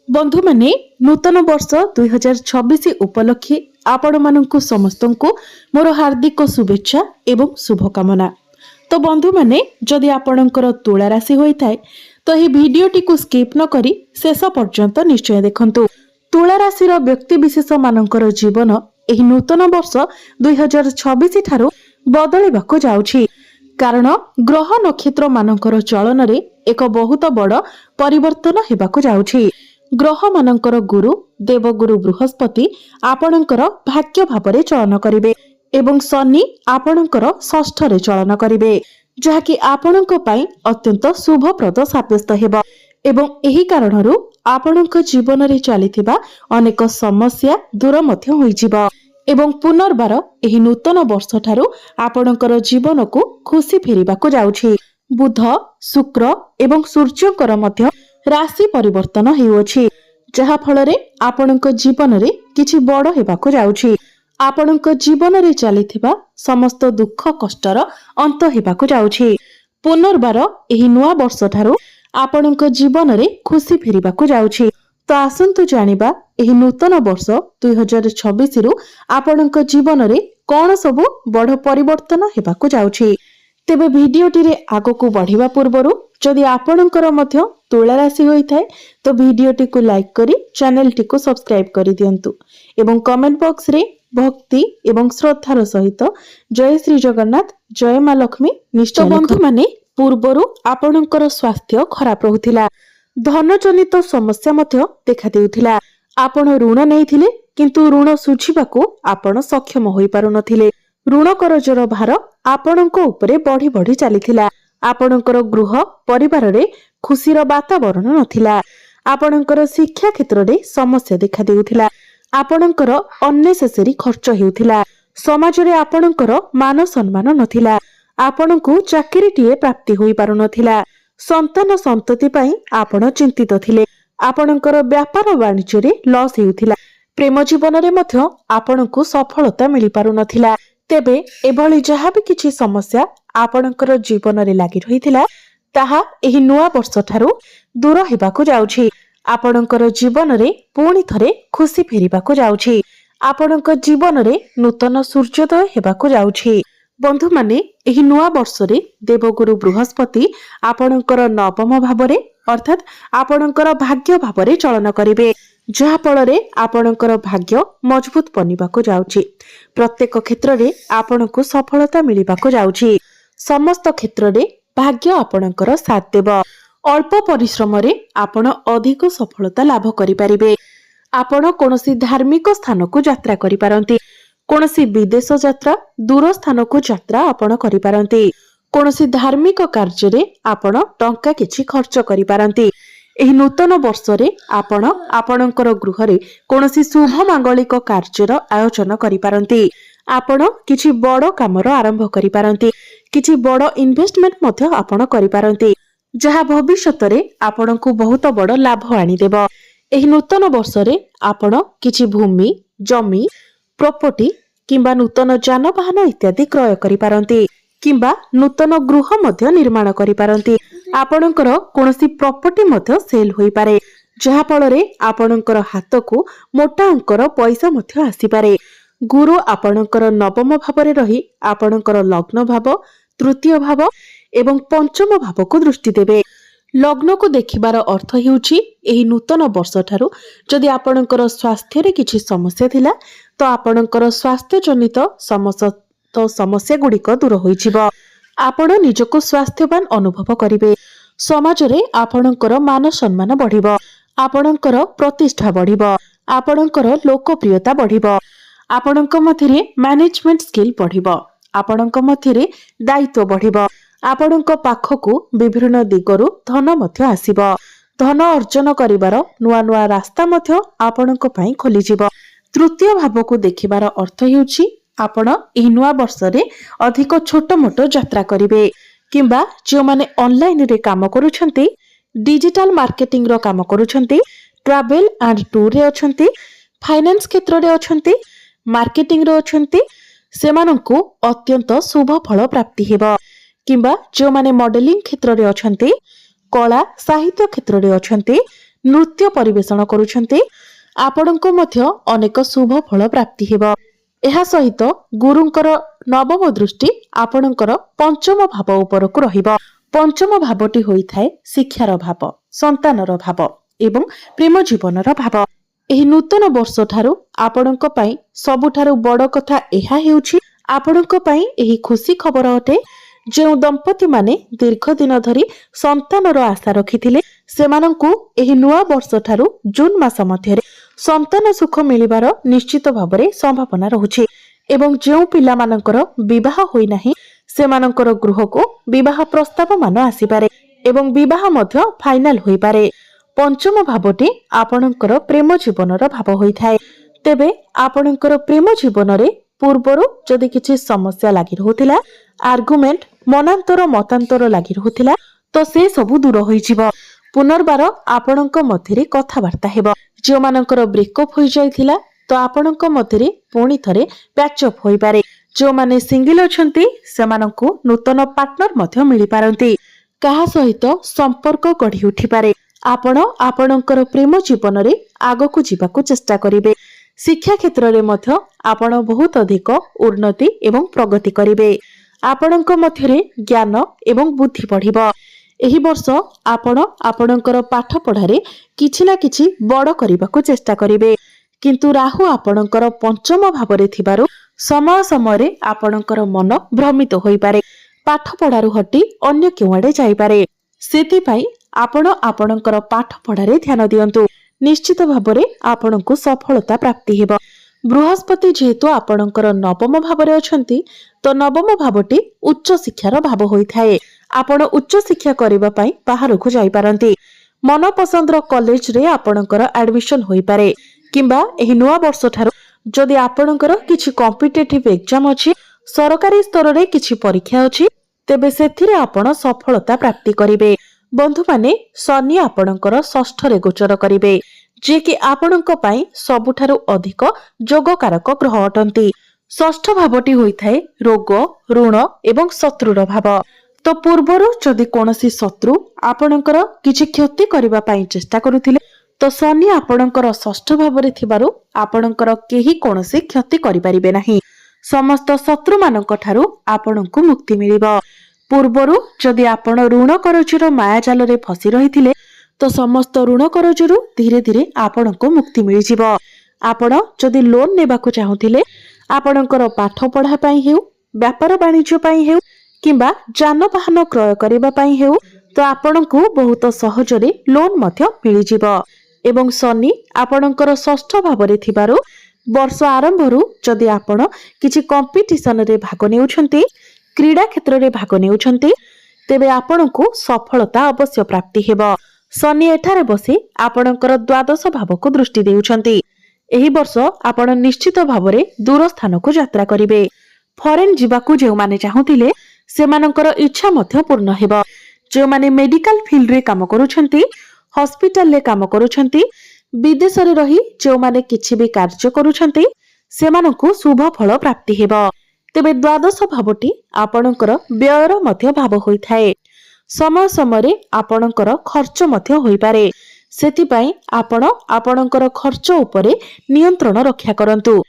बंधु माने नूतन वर्ष 2026 उपलक्षे आपण मानकु समस्तंकु मोर हार्दिक शुभेच्छा एवं शुभकामना। तो बंधु माने जदि आपणकर तुला राशि होई थाए तो यह वीडियोटी को स्किप न करी शेष पर्यंत निश्चय देखंतु। तुला राशि व्यक्ति विशेष मानकर जीवन एही नूतन वर्ष 2026 ठारू बदलिबाकु जाउछि, कारण ग्रह नक्षत्र मानकर चलन रे एक बहुत बड़ परिवर्तन हेबाकु जाउछि। ग्रह मानकर गुरु देवगुरु बृहस्पति आपणकर भाग्य भाव चलन करिवे एवं शनि आपणकर षष्ठ रे चलन करिवे, जहाँकि आपणक पई अत्यंत शुभप्रद साब्यस्त हेबो एवं एही कारणरू आपणक जीवन रे चलिथिबा अनेक समस्या दूर मध्य होइजिबो एवं पुनर्बार एही नूतन वर्ष ठारू आपणकर जीवन को खुशी फेरिबाकु जाउछि। बुध शुक्र एवं सूर्यकर मध्य राशि परिवर्तन हेउछि, जहा फलरे आपणक जीवन रे किछि बड़ हेबाकु जाउछि। आपणक जीवन रे चलिथिबा समस्त दुख कष्टर अंत हेबाकु जाउछि। पुनर्बार एही नुआ वर्ष ठारू आपणक जीवन रे खुशी फेरिबाकु जाउछि। तो आसंतु जानिबा एही नूतन वर्ष 2026 रु आपणक जीवन रे कोन सबु बड़ परिवर्तन हेबाकु जाउछि। तेबे भिडियोटी रे आगो बढ़िबा पूर्वरु जदि आपणकर मध्य तुला राशि होई थाए तो भिडियोटी को लाइक करी चैनल टी को सब्सक्राइब करी दियंतु एवं कमेंट बॉक्स रे भक्ति एवं श्रद्धार सहित जय श्री जगन्नाथ जय मां लक्ष्मी निश्चय। बंधु माने पूर्वरु आपणकर स्वास्थ्य खराब रहुथिला, धन जनित समस्या मध्य देखा देउथिला। आपण ऋण नेइथिले किंतु ऋण सुझिबाकू आपण सक्षम होई पारु नथिले। ऋण करजर भार आपणक उपरे बढ़ी बढ़ी चलीथिला। आपणकर गृह परिवार रे खुशीर वातावरण नथिला। आपणकर शिक्षा क्षेत्र रे समस्या देखा देउथिला। आपणकर अननेसेसरी खर्च हेउथिला। समाज रे आपणकर मान सम्मान नथिला। आपणकू चाकरीटीए प्राप्ति होई पारु नथिला। संतान संतति पई आपण चिंतित थिले। आपणकर व्यापार वाणिज्य रे लॉस हेउथिला। प्रेम जीवन रे मध्य आपणकू सफलता मिली पारु नथिला। तेबे एभली जहा भी किछि समस्या आपणकर जीवन रे लागि रहिथिला ताहा एही नुआ वर्ष ठारू दूर हेबाकु जाउछि। आपणकर जीवन रे पुणी थरे खुशी फेरिबाकु जाउछि। आपणक जीवन रे नूतन सूर्योदय हेबाकु जाउछि। बंधु माने एही नुआ वर्ष रे देवगुरु बृहस्पति आपणकर नवम भाव रे अर्थात आपणकर भाग्य भाव रे चलन करिवे, जहा फलरे आपणकर भाग्य मजबूत बनिबाकु जाउछि। प्रत्येक क्षेत्र रे आपणकू सफलता मिलिबाकु जाउछि। समस्त क्षेत्र रे भाग्य आपणकर साथ देब। अल्प परिश्रम रे आपण अधिक सफलता लाभ करि परिबे। आपण कोनोसी धार्मिक स्थान को यात्रा करि पारंती। कोनोसी विदेश यात्रा दूर स्थान को यात्रा आपण करि पारंती। कोनोसी धार्मिक कार्य रे आपण टंका किछि खर्च करि पारंती। एही नूतन वर्ष रे आपण आपणकर गृह रे कोनोसी शुभ मांगलिक कार्यर आयोजन करि पारंती। आपण किछि बड़ कामर आरंभ करि पारंती। किछि बड़ इन्वेस्टमेंट मध्य आपण करि पारंती, जहा भविष्यत रे आपणकू बहुत बड़ लाभ आनी देबो। एही नूतन वर्ष रे आपण किछि भूमि जमी प्रॉपर्टी किंबा नूतन जानवाहन इत्यादि क्रय करि पारंती किंबा नूतन गृह मध्य निर्माण करि पारंती। आपणकर कोनोसी प्रॉपर्टी मध्य सेल होई पारे, जहा फलरे आपणकर हाथ को मोटा अंकर पैसा मध्य आसी पारे। गुरु आपणकर नवम भाव रे रही आपणकर लग्न भाव तृतीय भाव एवं पंचम भाव को दृष्टि देबे। लग्न को देखिबार अर्थ हेउछि एही नूतन वर्ष ठारू जदि आपणकर स्वास्थ्य रे किछि समस्या थिला तो आपणकर स्वास्थ्य जनित समस्या गुड़िक दूर होइजिबो। आपण निजको स्वास्थ्यवान अनुभव करिवे। समाज रे आपणकर मान सम्मान बढ़िबो। आपणकर प्रतिष्ठा बढ़िबो। आपणकर लोकप्रियता बढ़िबो। आपणक मध्यरे मैनेजमेंट स्किल बढ़िबो। आपणक मध्यरे दायित्व बढ़िबो। आपणक पाखकू विभिन्न दिगरु धन मध्य आसीबो। धन अर्जन करिवार नुआ नुआ रास्ता मध्य आपणक पई खोली जिवो। तृतीय भाव को देखिबार अर्थ हेउछि आपण एही नुआ वर्ष रे अधिक छोट मोट यात्रा करिवे किंबा जो माने ऑनलाइन रे काम करूछंती, डिजिटल मार्केटिंग रो काम करूछंती, ट्रैवल एंड टूर रे अछंती, फाइनेंस क्षेत्र रे अछंती, मार्केटिंग रे अछंती, सेमानंकु अत्यंत शुभ फल प्राप्ति हेबो। किंबा जो माने मॉडलिंग क्षेत्र रे अछंती, कला साहित्य क्षेत्र रे अछंती, नृत्य परिवेषण करुछन्ते आपणको मध्य अनेक शुभ फल प्राप्ति हेबो। एहा सहित गुरुंकर नवम दृष्टि आपणकर पंचम भाव उपरकु रहिबो। पंचम भावटी होइथाय शिक्षार भाव, संतानर भाव एवं प्रेम जीवनर भाव। एही नूतन वर्ष ठारू आपणको पई सबुठारू बड़ कथा एहा हेउछि आपणको पई एही खुशी खबर अटे जे दंपति माने दीर्घ दिन धरी संतानर आशा रखिथिले सेमानंकु एही नुआ वर्ष ठारू जून मास मध्यरे संतान सुख मिलिबार निश्चित भाबरे संभावना रहुछि एवं जेउ पिला मानकर विवाह होई नाही सेमानकर गृहको विवाह प्रस्ताव मान आसीपारे एवं विवाह मध्य फाइनाल होई पारे। पंचम भावटी आपणकर प्रेम जीवनर भाव होइथाय। तेबे आपणकर प्रेम जीवनरे पूर्वरु जदि किछि समस्या लागि रहुथिला, आर्गुमेंट मनांतर मतांतर लागि रहुथिला तो से सबु दूर होई जिवो। पुनर्बार आपणक मध्यरे कथावार्ता हेबो। जे मानकर ब्रेकअप होई जायथिला तो आपणक मध्यरे पुणी थरे पैचअप होई पारे। जो माने सिंगल अछंती सेमानंकु नूतन पार्टनर मध्य मिली पारंती। कहा सहित संपर्क गढ़ी उठी पारे। आपण आपणकर प्रेम जीवन रे आगकु जीवाकु चेष्टा करिवे। शिक्षा क्षेत्र रे मध्य आपण बहुत अधिक उन्नति एवं प्रगति करिवे। आपणक मध्यरे ज्ञान एवं बुद्धि बढ़िबो। एही वर्ष आपण आपणकर पाठ पढ़ारे किछि ना किछि बड़ करिबाकु चेष्टा करिवे। किंतु राहु आपणकर पंचम भावरे थिबारु समय समय आपणकर मन भ्रमित होई पारे। पाठ पढ़ारु हटी अन्य केउआडे जाई पारे। सेति पई आपण आपणकर पाठ पढ़ारे ध्यान दियंतु। निश्चित भावरे आपणको सफलता प्राप्ति हेबो। बृहस्पति जेहेतु आपणकर नवम भावरे अछंती तो नवम भावटी उच्च शिक्षार भाव होइथाय। आपण उच्च शिक्षा करिबा पई बाहरकु जाई पारंती। मन पसंदर कॉलेज रे आपणकर एडमिशन होई पारे किंबा एही नुआ वर्ष ठारू जदि आपणकर किछि कॉम्पिटिटिव एग्जाम अछि, सरकारी स्तर रे किछि परीक्षा अछि, तेबे सेथिरे आपण सफलता प्राप्ति करिवे। बंधु माने शनि आपणकर षष्ठ रे गोचर करिवे जे कि आपणक पई सबुठारू अधिक जोगकारक ग्रह अटंती। षष्ठ भावटी होइथाय रोग, ऋण एवं शत्रुर भाव। तो पूर्वरु जदि कोनोसी शत्रु आपणकर किछि क्षति करिबा पई चेष्टा करुथिले तो शनि आपणकर षष्ठ भावरे थिबारु आपणकर केही कोनोसी क्षति करि परिबे नाही। समस्त शत्रु मानक ठारू आपणको मुक्ति मिलिबो। पूर्वरु जदि आपण ऋण करजर माया जाल रे फसी रहिथिले तो समस्त ऋण करजरु धीरे धीरे आपणको मुक्ति मिलि जिवो। आपण जदि लोन नेबाकू चाहुथिले आपणकर पाठ पढ़ा पई हेउ, व्यापार वाणिज्य पई हेउ किंबा जानवाहन क्रय करिबा पई हेउ तो आपणको बहुत सहजरे लोन मध्य मिलि जिवो। एवं शनि आपणकर षष्ठ भावरे थिबारु वर्ष आरंभरु जदि आपण किछि कंपिटिशन रे भाग नेउछंती, क्रीडा क्षेत्र रे भाग नेउछंती तेबे आपणको सफलता अवश्य प्राप्ति हेबो। शनि एठारे बसी आपणकर द्वादश भावको दृष्टि देउछंती। एही वर्ष आपण निश्चित भावरे दूर स्थानकु यात्रा करिवे। फॉरेन जिबाकू जेउ माने चाहुथिले सेमानकर इच्छा मध्य पूर्ण हेबो। जेउ माने मेडिकल फील्ड रे काम करूछंती, हॉस्पिटल रे काम करूछंती, विदेश रे रही जेउ माने किछि भी कार्य करूछंती सेमानकु शुभ फल प्राप्ति हेबो। तेबे द्वादश भावटी आपणकर व्ययर मध्य भाव होइथाय। समय समय आपणकर खर्च मध्य होई पारे। सेति पई आपण आपणकर खर्च उपरे नियंत्रण रक्षा करंतु।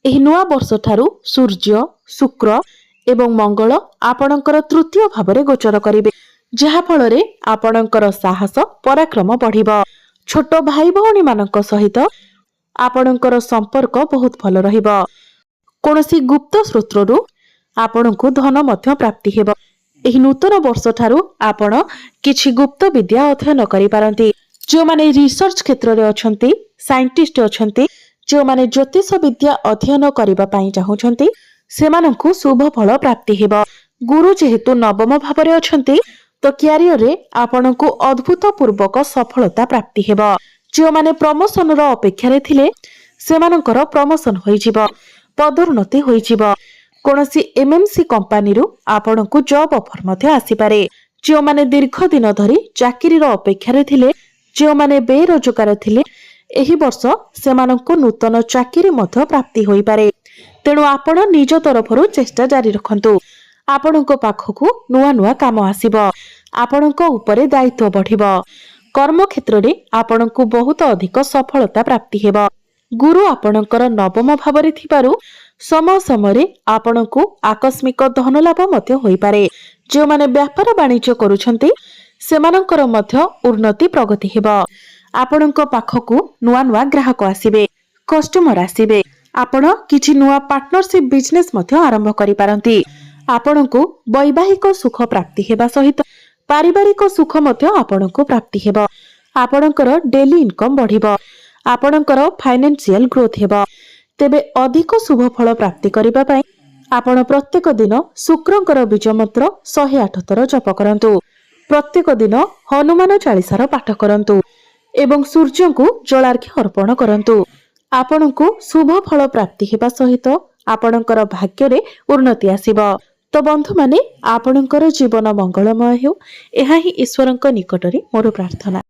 एही नुआ वर्ष ठारू सूर्य, शुक्र एवं मंगल आपणकर तृतीय भावरे गोचर करिवे जहा फलरे आपणकर साहस पराक्रम बढ़िबो। छोट भाई भौणी मानक सहित आपणकर संपर्क बहुत भल रहिबो। कोनोसी गुप्त स्रोतरु आपणको धन मध्य प्राप्ति हेबो। एही नूतन वर्ष ठारू आपण किछि गुप्त विद्या अध्ययन करि पारंती। जो माने रिसर्च क्षेत्र रे अछंती, साइंटिस्ट अछंती, जो माने ज्योतिष विद्या अध्ययन करिबा पई चाहुछंती सेमानंकु शुभ फल प्राप्ति हेबो। गुरु जेहेतु नवम भावरे अछंती तो क्यारियर रे आपणको अद्भुत पूर्वक सफलता प्राप्ति हेबो। जो माने प्रमोशन रो अपेक्षा रे थिले सेमानंकर प्रमोशन होई जिवो, पदोन्नति होई जिवो। कोनोसी एमएमसी कंपनी रु आपणको जॉब ऑफर मध्य आसी पारे। जो माने दीर्घ दिन धरी चाकरी रो अपेक्षा रे थिले, जो माने बेरोजगार थिले एही वर्ष सेमानंको नूतन चाकरी मध्य प्राप्ति होई पारे। तेणु आपण निज तरफरु चेष्टा जारी रखंतु। आपणको पाखकु नुआ नुआ काम आसीबो। आपणको उपरे दायित्व बढ़िबो। कर्म क्षेत्र में आपणको बहुत अधिक सफलता प्राप्ति हेब। गुरु आपणकर नवम भाव समय समय आपणको आकस्मिक धन लाभ मध्य होई पारे। जो माने व्यापार वाणिज्य करूछंती सेमानंकर मध्य उन्नति प्रगति हेब। आपणको पाखकु नुआ नुआ ग्राहक आसीबे, कस्टमर आसीबे। आपण किछि नुआ पार्टनरशिप बिजनेस मध्य आरंभ करि पारंती। आपणको वैवाहिक सुख प्राप्ति हेबा सहित पारिवारिक सुख मध्य आपणको प्राप्ति हेब। आपणकर डेली इनकम बढ़िबो। आपणकर फाइनेंशियल ग्रोथ हेब। तेबे अधिक शुभ फल प्राप्ति करिबा पई आपण प्रत्येक दिन शुक्रंकर बीज मंत्र 108 थर जप करंतु। प्रत्येक दिन हनुमान चालीसार पाठ करंतु एवं सूर्य को जलार्घ्य अर्पण करंतु। आपणको शुभ फल प्राप्ति हेबा सहित आपणकर भाग्य रे उन्नति आसीबो। तो बंधु माने आपणकर जीवन मंगलमय हेउ, एहा ही ईश्वरंक निकटरे मोर प्रार्थना।